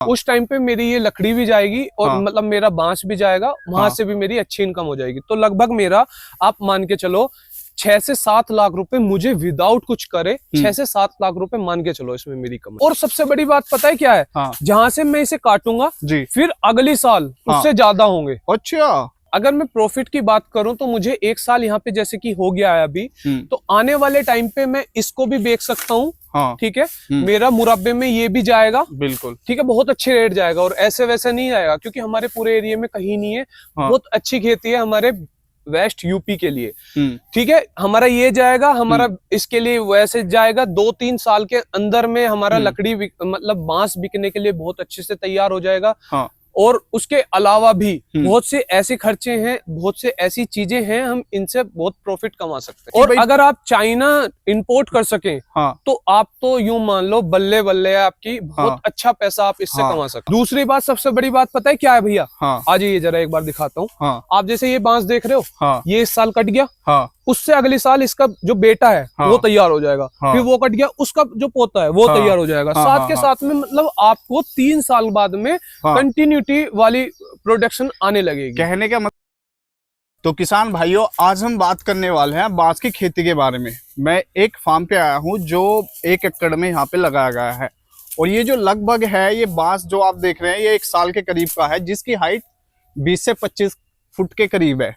उस टाइम पे मेरी ये लकड़ी भी जाएगी और मतलब मेरा बांस भी जाएगा, वहां से भी मेरी अच्छी इनकम हो जाएगी। तो लगभग मेरा आप मान के चलो 6 से 7 लाख रुपए मुझे विदाउट कुछ करे 6 से 7 लाख रुपए मान के चलो इसमें मेरी कमाई। और सबसे बड़ी बात पता है क्या है? जहां से मैं इसे काटूंगा जी, फिर अगली साल उससे ज्यादा होंगे। अच्छा, अगर मैं प्रॉफिट की बात करूं तो मुझे 1 साल यहाँ पे जैसे कि हो गया है अभी, तो आने वाले टाइम पे मैं इसको भी बेच सकता हूँ। ठीक है, मेरा मुरब्बे में ये भी जाएगा, बिल्कुल ठीक है, बहुत अच्छे रेट जाएगा। और ऐसे वैसे नहीं जाएगा क्योंकि हमारे पूरे एरिया में कहीं नहीं है। बहुत अच्छी खेती है हमारे वेस्ट यूपी के लिए। ठीक है, हमारा ये जाएगा, हमारा इसके लिए वैसे जाएगा 2-3 साल के अंदर में हमारा लकड़ी मतलब बांस बिकने के लिए बहुत अच्छे से तैयार हो जाएगा। और उसके अलावा भी बहुत से ऐसे खर्चे हैं, बहुत से ऐसी चीजें हैं, हम इनसे बहुत प्रॉफिट कमा सकते हैं। और अगर आप चाइना इंपोर्ट कर सकें तो आप तो यूं मान लो बल्ले बल्ले है आपकी, बहुत अच्छा पैसा आप इससे कमा सकते हैं। दूसरी बात, सबसे बड़ी बात पता है क्या है भैया? आ जाइए जरा एक बार दिखाता हूँ। आप जैसे ये बांस देख रहे हो, ये इस साल कट गया, उससे अगले साल इसका जो बेटा है वो तैयार हो जाएगा, फिर वो कट गया, उसका जो पोता है वो तैयार हो जाएगा। साथ के साथ में मतलब आपको 3 साल बाद में कंटिन्यूटी वाली प्रोडक्शन आने लगेगी। कहने का मतलब तो किसान भाइयों, आज हम बात करने वाले हैं बांस की खेती के बारे में। मैं एक फार्म पे आया हूँ जो 1 एकड़ में यहाँ पे लगाया गया है, और ये जो लगभग है ये बांस जो आप देख रहे हैं ये 1 साल के करीब का है, जिसकी हाइट 20 से 25 फुट के करीब है।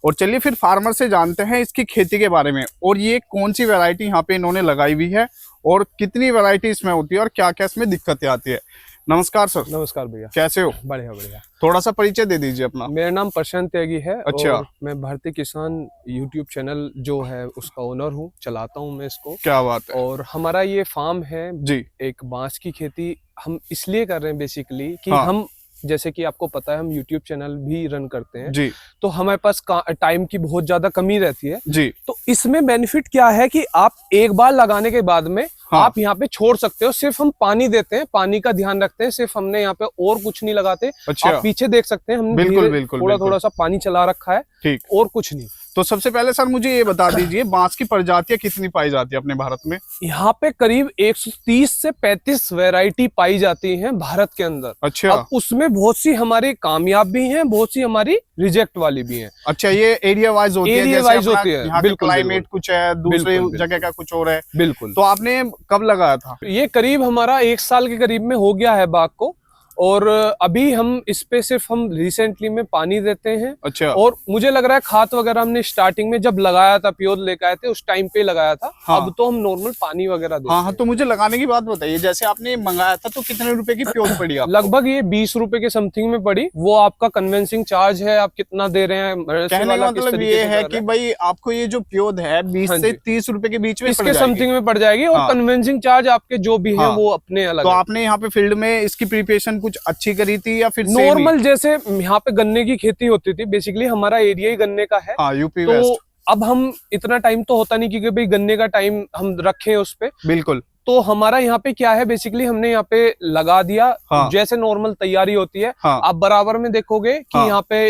और चलिए फिर फार्मर से जानते हैं इसकी खेती के बारे में, और ये कौन सी वैरायटी यहाँ पे इन्होंने लगाई हुई है और कितनी वैरायटी इसमें होती है और क्या क्या इसमें दिक्कतें आती है। नमस्कार सर। नमस्कार भैया, कैसे हो? बढ़िया बढ़िया। थोड़ा सा परिचय दे दीजिए अपना। मेरा नाम प्रशांत त्यागी है। अच्छा। और मैं भारतीय किसान यूट्यूब चैनल जो है उसका ओनर हूँ, चलाता हूँ मैं इसको। क्या बात है। और हमारा ये फार्म है जी, एक बांस की खेती हम इसलिए कर रहे हैं बेसिकली कि हम जैसे कि आपको पता है हम YouTube चैनल भी रन करते हैं जी, तो हमारे पास टाइम की बहुत ज्यादा कमी रहती है जी। तो इसमें बेनिफिट क्या है कि आप एक बार लगाने के बाद में आप यहाँ पे छोड़ सकते हो, सिर्फ हम पानी देते हैं, पानी का ध्यान रखते हैं, सिर्फ हमने यहाँ पे और कुछ नहीं लगाते। अच्छा। आप पीछे देख सकते हैं हमने बिल्कुल थोड़ा सा पानी चला रखा है, ठीक, और कुछ नहीं। तो सबसे पहले सर मुझे ये बता दीजिए बांस की प्रजातियां कितनी पाई जाती है अपने भारत में? यहाँ पे करीब 130 से 35 वैरायटी पाई जाती हैं भारत के अंदर। अच्छा। अब उसमें बहुत सी हमारी कामयाब भी हैं, बहुत सी हमारी रिजेक्ट वाली भी हैं। अच्छा, ये एरिया वाइज होती है? एरिया वाइज होती है, यहाँ बिल्कुल। क्लाइमेट कुछ है, दूसरे जगह का कुछ और है। बिल्कुल। तो आपने कब लगाया था? ये करीब हमारा 1 साल के करीब में हो गया है बाग को, और अभी हम इस पे सिर्फ हम रिसेंटली में पानी देते हैं। अच्छा। और मुझे लग रहा है खाद वगैरह हमने स्टार्टिंग में जब लगाया था, प्योर लेकर आए थे उस टाइम पे लगाया था। अब तो हम नॉर्मल पानी वगैरह देते हैं। तो मुझे लगाने की बात बताइए, जैसे आपने मंगाया था तो कितने रुपए की प्योर पड़ी आपको? लगभग ये 20 रुपए के समथिंग में पड़ी। वो आपका कन्वेंसिंग चार्ज है, आप कितना दे रहे हैं। कहने का मतलब ये है कि भाई आपको ये जो प्योर है 20 से 30 रुपए के बीच में इसके समथिंग में पड़ जाएगी, और कन्वेंसिंग चार्ज आपके जो भी है वो अपने अलग। तो आपने यहाँ पे फील्ड में इसकी प्रिपरेशन कुछ अच्छी करी थी या फिर नॉर्मल जैसे यहाँ पे गन्ने की खेती होती थी? बेसिकली हमारा एरिया ही गन्ने का है। यूपी तो वेस्ट। अब हम इतना टाइम तो होता नहीं क्योंकि भाई गन्ने का टाइम हम रखे उस पे। बिल्कुल। तो हमारा यहाँ पे क्या है, बेसिकली हमने यहाँ पे लगा दिया। जैसे नॉर्मल तैयारी होती है। आप बराबर में देखोगे कि यहाँ पे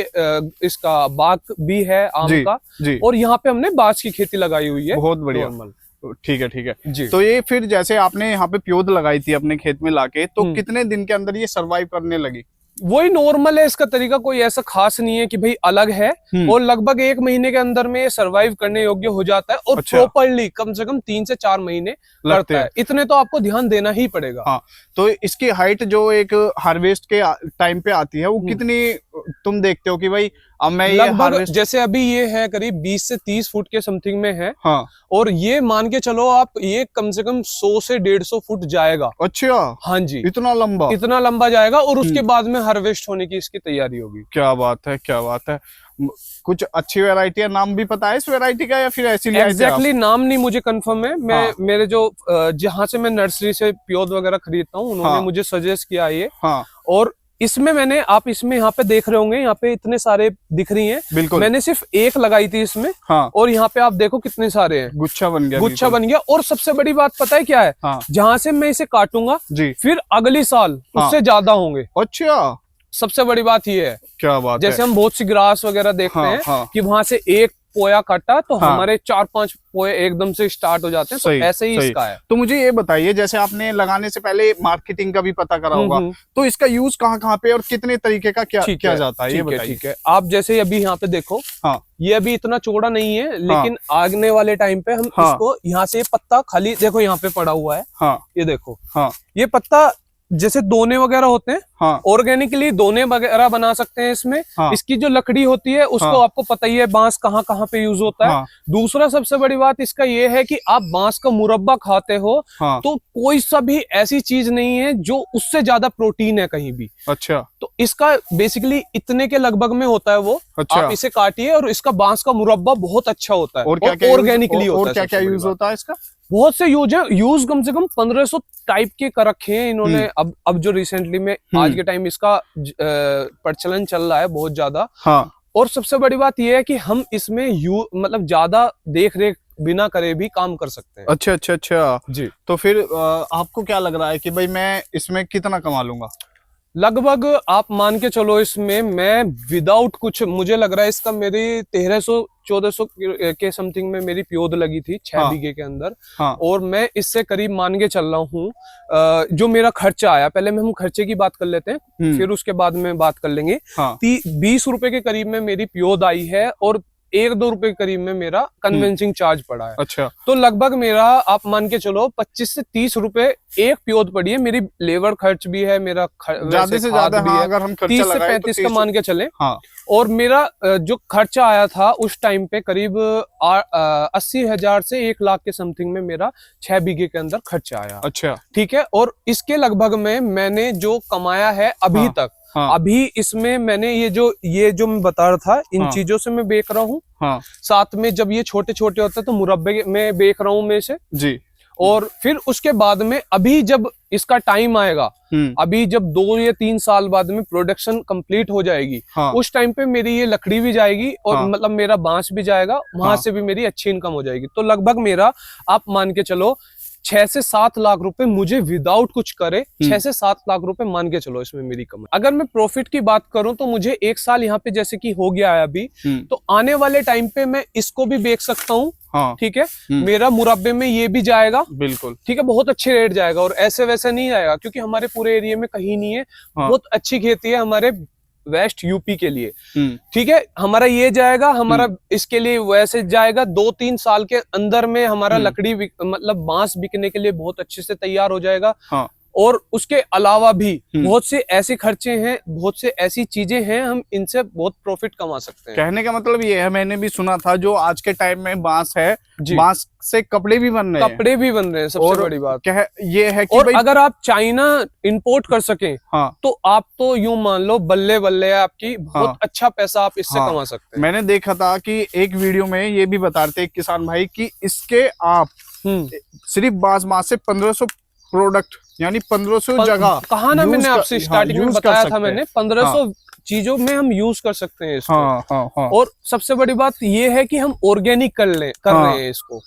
इसका बाग भी है आम का, और यहाँ पे हमने बांस की खेती लगाई हुई है। बहुत बढ़िया। ठीक है, ठीक है जी। तो ये फिर जैसे आपने यहाँ पे प्योद लगाई थी अपने खेत में लाके, तो कितने दिन के अंदर ये सरवाइव करने लगी? वही नॉर्मल है, इसका तरीका कोई ऐसा खास नहीं है कि भाई अलग है। और लगभग 1 महीने के अंदर में ये सरवाइव करने योग्य हो जाता है, और प्रॉपर्ली कम से कम 3 से 4 महीने लगता है। इतने तो आपको ध्यान देना ही पड़ेगा। हाँ, तो इसकी हाइट जो एक हार्वेस्ट के टाइम पे आती है वो कितनी तुम देखते हो कि भाई अब मैं लगभग जैसे अभी ये है करीब 20 से 30 फुट के समथिंग में है। हाँ। और ये मान के चलो आप, ये कम से कम 100 से 150 फुट जाएगा। अच्छा। हाँ जी, इतना लंबा जाएगा, और उसके बाद में हार्वेस्ट होने की इसकी तैयारी होगी। क्या बात है, क्या बात है। कुछ अच्छी वैरायटी है, नाम भी पता है इस वैरायटी का या फिर ऐसी? एग्जैक्टली नाम नहीं मुझे कंफर्म है। मैं मेरे जो जहाँ से मैं नर्सरी से प्योद वगैरह खरीदता हूँ उन्होंने मुझे सजेस्ट किया ये। और इसमें मैंने, आप इसमें यहाँ पे देख रहे होंगे, यहाँ पे इतने सारे दिख रही हैं। बिल्कुल। मैंने सिर्फ एक लगाई थी इसमें। और यहाँ पे आप देखो कितने सारे हैं। गुच्छा बन गया। और सबसे बड़ी बात पता है क्या है? जहाँ से मैं इसे काटूंगा जी, फिर अगली साल उससे ज्यादा होंगे। अच्छा। सबसे बड़ी बात ये है। क्या बात जैसे हम बहुत सी ग्रास वगैरह देखते हैं कि वहां से एक पोया काटा तो हाँ। हमारे 4-5 पोए एकदम से स्टार्ट हो जाते हैं। तो सही, ऐसे ही सही। इसका है। तो मुझे ये बताइए, जैसे आपने लगाने से पहले मार्केटिंग का भी पता करा होगा, तो इसका यूज कहाँ कहाँ पे और कितने तरीके का किया जाता है, ये बताइए। ठीक है, आप जैसे अभी यहाँ पे देखो, हाँ। ये अभी इतना चौड़ा नहीं है, लेकिन आगने वाले टाइम पे हम इसको यहाँ से पत्ता खाली देखो यहाँ पे पड़ा हुआ है। हाँ। ये देखो, हाँ। ये पत्ता जैसे दोने वगैरह होते हैं, हाँ। ऑर्गेनिकली दोने वगैरह बना सकते हैं इसमें। हाँ। इसकी जो लकड़ी होती है उसको आपको पता ही है बांस कहाँ कहाँ पे यूज होता है। दूसरा सबसे बड़ी बात इसका ये है कि आप बांस का मुरब्बा खाते हो तो कोई सा भी ऐसी चीज नहीं है जो उससे ज्यादा प्रोटीन है कहीं भी। अच्छा। तो इसका बेसिकली इतने के लगभग में होता है वो। अच्छा। आप इसे काटिए और इसका बांस का मुरब्बा बहुत अच्छा होता है और क्या ऑर्गेनिकली होता है। और क्या क्या यूज होता है इसका? बहुत से यूज है, यूज कम से कम 1500 टाइप के कर रखे हैं इन्होंने। अब जो रिसेंटली में आज के टाइम इसका प्रचलन चल रहा है बहुत ज्यादा। हाँ। और सबसे बड़ी बात यह है कि हम इसमें मतलब ज्यादा देख रेख बिना करे भी काम कर सकते हैं। अच्छा अच्छा अच्छा जी। तो फिर आपको क्या लग रहा है कि भाई मैं इसमें कितना कमा लूंगा? लगभग आप मान के चलो इसमें मैं विदाउट कुछ, मुझे लग रहा है इसका मेरी 1300-1400 के समथिंग में मेरी प्योद लगी थी 6 बीघे के अंदर। हाँ। और मैं इससे करीब मान के चल रहा हूँ जो मेरा खर्चा आया, पहले में हम खर्चे की बात कर लेते हैं फिर उसके बाद में बात कर लेंगे। 20 रुपए के करीब में मेरी प्योद आई है और 1-2 रुपए के करीब में मेरा कन्वेंसिंग चार्ज पड़ा है। अच्छा। तो लगभग मेरा आप मान के चलो 25 से 30 रुपए एक प्योद पड़ी है। मेरी लेबर खर्च भी है, मेरा ज्यादा से ज्यादा अगर हम 30 से 35 का मान के चले। हाँ। और मेरा जो खर्चा आया था उस टाइम पे करीब 80,000 से 1 लाख के समथिंग में मेरा 6 बीघे के अंदर खर्चा आया। अच्छा। ठीक है। और इसके लगभग में मैंने जो कमाया है अभी तक, अभी इसमें मैंने ये जो मैं बता रहा था इन चीजों से मैं बेच रहा हूँ। साथ में जब ये छोटे छोटे होते हैं तो मुरब्बे में बेच रहा हूँ मैं इसे जी। और फिर उसके बाद में अभी जब इसका टाइम आएगा, अभी जब 2 या 3 साल बाद में प्रोडक्शन कंप्लीट हो जाएगी, उस टाइम पे मेरी ये लकड़ी भी जाएगी और मतलब मेरा बांस भी जाएगा, वहां से भी मेरी अच्छी इनकम हो जाएगी। तो लगभग मेरा आप मान के चलो 6 से 7 लाख रुपए मुझे विदाउट कुछ करे 6 से 7 लाख रुपए मान के चलो इसमें मेरी कमाई। अगर मैं प्रॉफिट की बात करूं तो मुझे 1 साल यहाँ पे जैसे कि हो गया है अभी, तो आने वाले टाइम पे मैं इसको भी बेच सकता हूँ। ठीक है। मेरा मुरब्बे में ये भी जाएगा, बिल्कुल ठीक है, बहुत अच्छे रेट जाएगा और ऐसे वैसे नहीं जाएगा क्योंकि हमारे पूरे एरिया में कहीं नहीं है। बहुत अच्छी खेती है हमारे वेस्ट यूपी के लिए। ठीक है। हमारा ये जाएगा, हमारा इसके लिए वैसे जाएगा 2-3 साल के अंदर में हमारा लकड़ी मतलब बांस बिकने के लिए बहुत अच्छे से तैयार हो जाएगा। और उसके अलावा भी बहुत से ऐसे खर्चे हैं, बहुत से ऐसी चीजें हैं, हम इनसे बहुत प्रॉफिट कमा सकते हैं। कहने का मतलब ये है, मैंने भी सुना था जो आज के टाइम में बांस है, बांस से कपड़े भी बन रहे हैं, सबसे बड़ी बात ये है कि और अगर आप चाइना इंपोर्ट कर सकें तो आप तो यूं मान लो बल्ले बल्ले आपकी बहुत अच्छा पैसा आप इससे कमा सकते हैं। मैंने देखा था कि एक वीडियो में ये भी बता रहे थे एक किसान भाई कि इसके आप सिर्फ बांस से 1500 प्रोडक्ट यानी 1500 जगह कहा ना मैंने आपसे स्टार्टिंग में बताया था मैंने 1500 चीजों में हम यूज कर सकते हैं इसको। और सबसे बड़ी बात ये है कि हम ऑर्गेनिक कर रहे हैं इसको।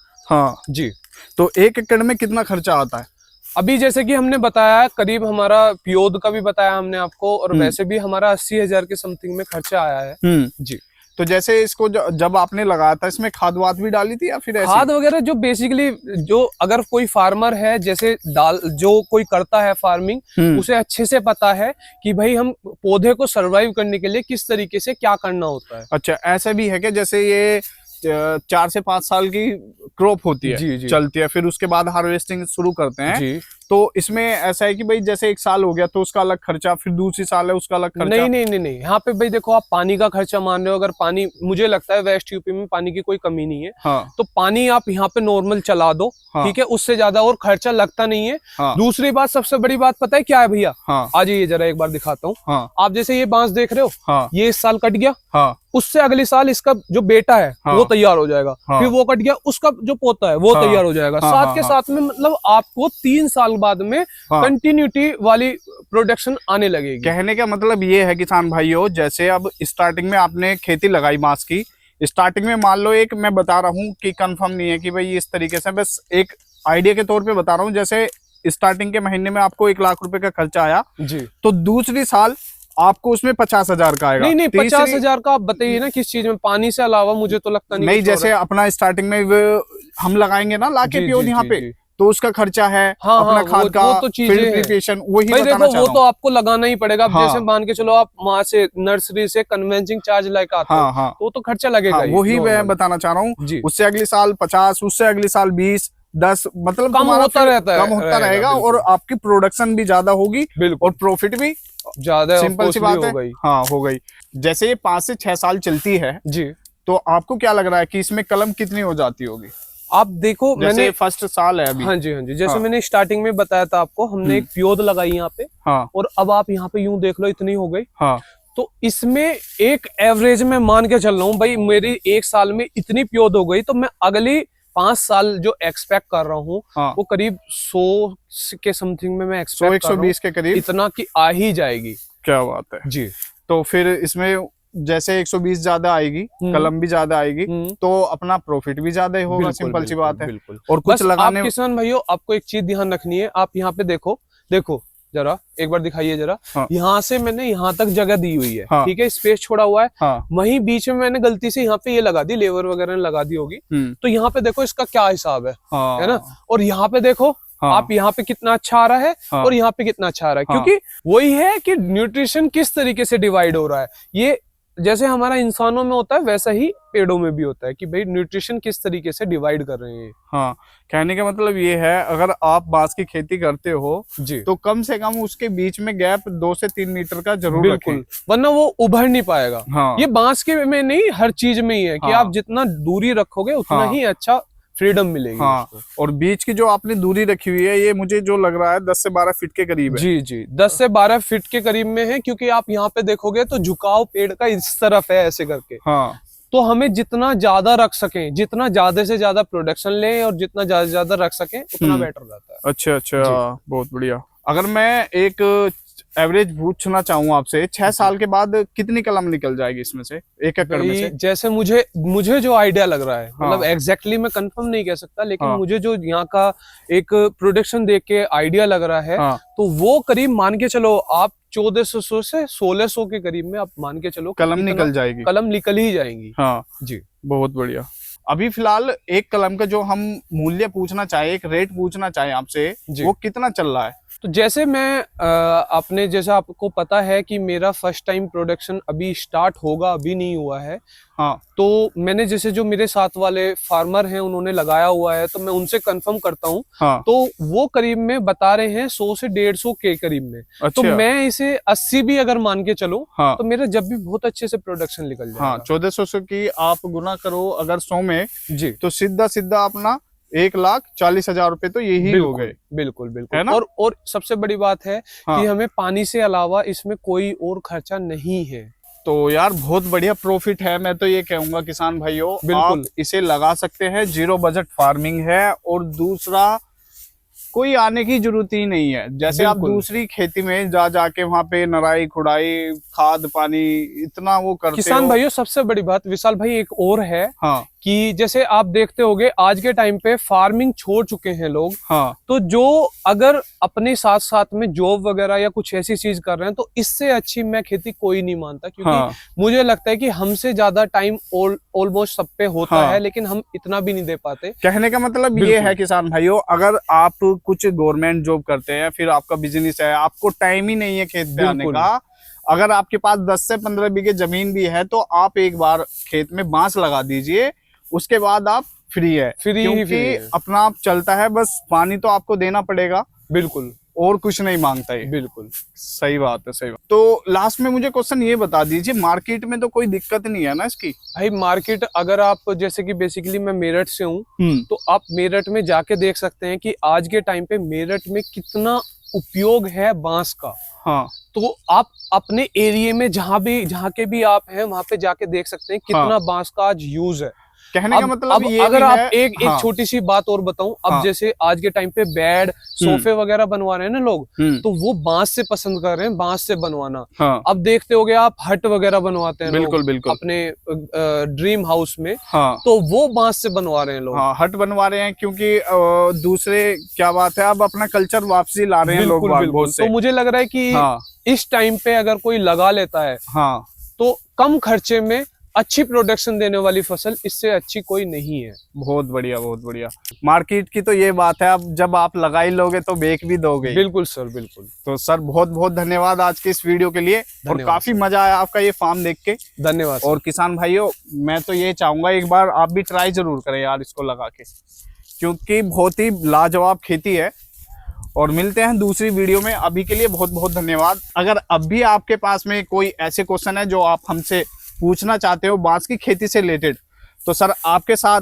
जी। तो 1 एकड़ में कितना खर्चा आता है? अभी जैसे कि हमने बताया करीब हमारा प्योद का भी बताया हमने आपको और वैसे भी हमारा 80,000 के समथिंग में खर्चा आया है। जी। तो जैसे इसको जब आपने लगाया था इसमें खाद वाद भी डाली थी या फिर ऐसे? खाद वगैरह जो बेसिकली जो अगर कोई फार्मर है जैसे जो कोई करता है फार्मिंग, उसे अच्छे से पता है कि भाई हम पौधे को सरवाइव करने के लिए किस तरीके से क्या करना होता है। अच्छा, ऐसा भी है कि जैसे ये 4 से 5 साल की क्रॉप होती है, जी, चलती है, फिर उसके बाद हार्वेस्टिंग शुरू करते हैं जी। तो इसमें ऐसा है कि भाई जैसे 1 साल हो गया तो उसका अलग खर्चा, फिर दूसरी साल है उसका अलग खर्चा? नहीं, यहाँ पे भाई देखो आप पानी का खर्चा मान रहे हो। अगर पानी, मुझे लगता है वेस्ट यूपी में पानी की कोई कमी नहीं है। तो पानी आप यहाँ पे नॉर्मल चला दो, ठीक है, उससे ज्यादा और खर्चा लगता नहीं है। दूसरी बात, सबसे बड़ी बात पता है क्या है भैया? आ जाइए जरा एक बार दिखाता हूँ। आप जैसे ये बांस देख रहे हो, ये इस साल कट गया, उससे अगले साल इसका जो बेटा है वो तैयार हो जाएगा, फिर वो कट गया, उसका जो पोता है वो तैयार हो जाएगा। साथ के साथ में मतलब आपको 3 साल बाद में कंटिन्यूटी वाली प्रोडक्शन आने लगेगी। कहने का मतलब ये है किसान भाइयों, जैसे अब स्टार्टिंग में आपने खेती लगाई बांस की, स्टार्टिंग में मान लो एक मैं बता रहा हूँ कि कंफर्म नहीं है कि भाई इस तरीके से, बस एक आइडिया के तौर पे बता रहा हूँ, जैसे स्टार्टिंग के महीने में आपको 1 लाख रुपए का खर्चा आया जी, तो दूसरी साल आपको उसमें 50,000 का आएगा। नहीं नहीं, तीसरी- 50,000 का आप बताइए ना किस चीज में, पानी से अलावा मुझे तो लगता नहीं नहीं, कुछ और जैसे है। अपना स्टार्टिंग में हम लगाएंगे ना लाके जी, प्योद जी, यहाँ जी, पे, जी। तो उसका खर्चा है, हाँ अपना हाँ, खाद का, वो तो चीजें फील्ड हैं। प्रिपरेशन, वही भाई बताना देखो, चाह वो रहा तो हूँ। आपको लगाना ही पड़ेगा। अब हाँ। जैसे मान के चलो आप वहां से नर्सरी से कन्वेंसिंग चार्ज लेकर आते हो, हाँ हाँ तो वो तो खर्चा लगेगा हाँ, ही, वही मैं normal। बताना चाह रहा हूँ। जी। उससे अगले साल 50, उससे अगले साल 20, 10, मतलब कम तुम्हारा होता फिर रहता है, कम होता रहेगा, रहेगा, बिल्कुल। और आपकी प्रोडक्शन भी ज्यादा होगी और बिल्कुल, प्रॉफिट भी, ज्यादा सिंपल सी कॉस्टली बात है। हो गई। हाँ, हो गई। जैसे ये 5 से 6 साल चलती है, जी। तो आपको क्या लग रहा है कि इसमें कलम कितनी हो जाती होगी? आप देखो, जैसे मैंने, फर्स्ट साल है अभी। हाँ जी हाँ जी, जैसे हाँ। मैंने स्टार्टिंग में बताया था आपको, हमने एक प्योद लगाई यहाँ पे, हाँ और अब आप यहाँ पे यूं देख लो इतनी हो गई। हाँ तो इसमें एक एवरेज में मान के चल रहा हूँ भाई, मेरी एक साल में इतनी प्योद हो गई, तो मैं अगली 5 साल जो एक्सपेक्ट कर रहा हूँ, हाँ, वो करीब 100 के समथिंग में मैं 100 एक्सपेक्ट कर रहा हूँ, 120 के करीब। इतना की आ ही जाएगी। क्या बात है। जी। तो फिर इसमें जैसे 120 ज्यादा आएगी, कलम भी ज्यादा आएगी, तो अपना प्रॉफिट भी ज्यादा ही होगा, बिल्कुल, सिंपल सी बिल्कुल, बात है। बिल्कुल। और कुछ बस लगाने, आप किसान भाइयों, आपको एक चीज ध्यान रखनी है। आप यहाँ पे देखो, देखो जरा, एक बार दिखाइए जरा। हाँ। यहाँ से मैंने यहाँ तक जगह दी हुई है, हाँ। ठीक है, स्पेस छोड़ा हुआ है। हाँ। वहीं बीच में मैंने गलती से यहाँ पे ये लगा दी, लेबर वगैरह ने लगा दी होगी। तो यहाँ पे देखो इसका क्या हिसाब है ना। और यहाँ पे देखो, हाँ। आप यहाँ पे कितना अच्छा आ रहा है, हाँ। और यहाँ पे कितना अच्छा आ रहा है, हाँ। क्योंकि वही है कि न्यूट्रिशन किस तरीके से डिवाइड हो रहा है। ये जैसे हमारा इंसानों में होता है, वैसा ही पेड़ों में भी होता है कि भाई न्यूट्रिशन किस तरीके से डिवाइड कर रहे हैं। हाँ, कहने का मतलब ये है, अगर आप बांस की खेती करते हो जी, तो कम से कम उसके बीच में गैप 2 से 3 मीटर का जरूर बिल्कुल, रखें। वरना वो उभर नहीं पाएगा। हाँ। ये बांस के में नहीं, हर चीज में ही है कि हाँ। आप जितना दूरी रखोगे उतना हाँ। ही अच्छा फ्रीडम मिलेगी। हाँ, उसको। और बीच की जो आपने दूरी रखी हुई है, ये मुझे जो लग रहा है 10 से 12 फीट के करीब है। जी जी, 10 से 12 फीट के करीब में है, क्योंकि आप यहाँ पे देखोगे तो झुकाव पेड़ का इस तरफ है, ऐसे करके। हाँ। तो हमें जितना ज्यादा रख सकें, जितना ज्यादा से ज्यादा प्रोडक्शन लें और जितना ज्यादा से ज्यादा रख सकें, उतना बेटर रहता है। अच्छा अच्छा, बहुत बढ़िया। अगर मैं एक एवरेज पूछना चाहूँ आपसे, 6 साल के बाद कितनी कलम निकल जाएगी इसमें से, 1 एकड़ में से? जैसे मुझे जो आइडिया लग रहा है, हाँ। मतलब एग्जैक्टली मैं कंफर्म नहीं कह सकता, लेकिन हाँ। मुझे जो यहाँ का एक प्रोडक्शन देख के आइडिया लग रहा है, हाँ। तो वो करीब मान के चलो आप 1400 से 1600 के करीब में आप मान के चलो कलम निकल जाएगी। कलम निकल ही जाएंगी। हाँ जी, बहुत बढ़िया। अभी फिलहाल एक कलम का जो हम मूल्य पूछना चाहे, एक रेट पूछना चाहे आपसे, वो कितना चल रहा है? तो जैसे मैं आपने जैसा आपको पता है कि मेरा फर्स्ट टाइम प्रोडक्शन अभी स्टार्ट होगा, अभी नहीं हुआ है। हाँ। तो मैंने जैसे जो मेरे साथ वाले फार्मर हैं उन्होंने लगाया हुआ है, तो मैं उनसे कंफर्म करता हूँ। हाँ। तो वो करीब में बता रहे हैं 100 से 150 के करीब में। अच्छा। तो मैं इसे 80 भी अगर मान के चलूं, हाँ। तो मेरा जब भी बहुत अच्छे से प्रोडक्शन निकल जाएगा। हाँ, 1400 की आप गुना करो अगर 100 में, जी, तो सीधा अपना 1,40,000 रुपए तो यही हो गए। बिल्कुल बिल्कुल, है ना? और सबसे बड़ी बात है हाँ। कि हमें पानी से अलावा इसमें कोई और खर्चा नहीं है। तो यार बहुत बढ़िया प्रॉफिट है। मैं तो ये कहूंगा किसान भाइयों, बिल्कुल आप इसे लगा सकते हैं। 0 बजट फार्मिंग है, और दूसरा कोई आने की जरूरत ही नहीं है। जैसे आप दूसरी खेती में जाके वहां पे नराई खुदाई, खाद पानी इतना वो करते किसान हो। भाइयों, सबसे बड़ी बात विशाल भाई एक और है, हाँ। कि जैसे आप देखते होंगे आज के टाइम पे फार्मिंग छोड़ चुके हैं लोग। हाँ। तो जो अगर अपने साथ साथ में जॉब वगैरह या कुछ ऐसी चीज कर रहे हैं, तो इससे अच्छी मैं खेती कोई नहीं मानता, क्योंकि हाँ। मुझे लगता है कि हमसे ज्यादा टाइम ऑलमोस्ट सब पे होता हाँ। है, लेकिन हम इतना भी नहीं दे पाते। कहने का मतलब ये है किसान भाइयों, अगर आप कुछ गवर्नमेंट जॉब करते हैं, फिर आपका बिजनेस है, आपको टाइम ही नहीं है खेत पे आने का, अगर आपके पास 10 से 15 बीघे जमीन भी है, तो आप एक बार खेत में बांस लगा दीजिए, उसके बाद आप फ्री है। क्योंकि अपना आप चलता है, बस पानी तो आपको देना पड़ेगा। बिल्कुल, और कुछ नहीं मांगता है। बिल्कुल सही बात है, सही बात। तो लास्ट में मुझे क्वेश्चन ये बता दीजिए, मार्केट में तो कोई दिक्कत नहीं है ना इसकी? भाई मार्केट, अगर आप जैसे कि बेसिकली मैं मेरठ से हूँ, तो आप मेरठ में जाके देख सकते हैं कि आज के टाइम पे मेरठ में कितना उपयोग है बांस का। हाँ। तो आप अपने एरिया में जहाँ के भी आप हैं, वहां पे जाके देख सकते हैं कितना बांस का आज यूज है। कहने का मतलब अब ये अगर भी आप है, एक हाँ, छोटी सी बात और बताऊं, अब हाँ, जैसे आज के टाइम पे बेड सोफे वगैरह बनवा रहे हैं ना लोग, तो वो बांस से पसंद कर रहे हैं, बांस से बनवाना। हाँ, अब देखते होगे आप हट वगैरह बनवाते हैं बिल्कुल लोग बिल्कुल अपने ड्रीम हाउस में, हाँ, तो वो बांस से बनवा रहे हैं लोग। हाँ, हट बनवा रहे हैं क्योंकि दूसरे क्या बात है, अब अपना कल्चर वापसी ला रहे हैं लोग बिल्कुल बाग बिल्कुल। बहुत से। तो मुझे लग रहा है कि हाँ, इस टाइम पे अगर कोई लगा लेता है हाँ, तो कम खर्चे में अच्छी प्रोडक्शन देने वाली फसल इससे अच्छी कोई नहीं है। बहुत बढ़िया, बहुत बढ़िया। मार्केट की तो ये बात है, अब जब आप लगा ही लोगे तो बेच भी दोगे ही। बिल्कुल सर, बिल्कुल। तो सर बहुत बहुत धन्यवाद आज के इस वीडियो के लिए, और धन्यवाद काफी सर। मजा आया आपका ये फार्म देख के। धन्यवाद सर। और किसान भाइयों, मैं तो ये चाहूंगा एक बार आप भी ट्राई जरूर करें यार इसको लगा के, क्योंकि बहुत ही लाजवाब खेती है। और मिलते हैं दूसरी वीडियो में, अभी के लिए बहुत बहुत धन्यवाद। अगर अब भी आपके पास में कोई ऐसे क्वेश्चन है जो आप हमसे पूछना चाहते हो बांस की खेती से रिलेटेड, तो सर आपके साथ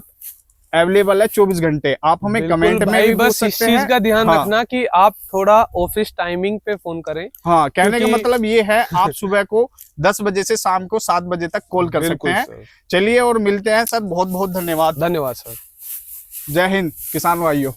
अवेलेबल है 24 घंटे। आप हमें बिल्कुल कमेंट में भाई, भी पूछ बस इस सकते चीज हैं। का ध्यान हाँ, रखना कि आप थोड़ा ऑफिस टाइमिंग पे फोन करें। हाँ, कहने का क्योंकि- मतलब ये है आप सुबह को 10 बजे से शाम को 7 बजे तक कॉल कर सकते बिल्कुल हैं। सर। चलिए और मिलते हैं सर, बहुत बहुत धन्यवाद। धन्यवाद सर। जय हिंद किसान भाइयों।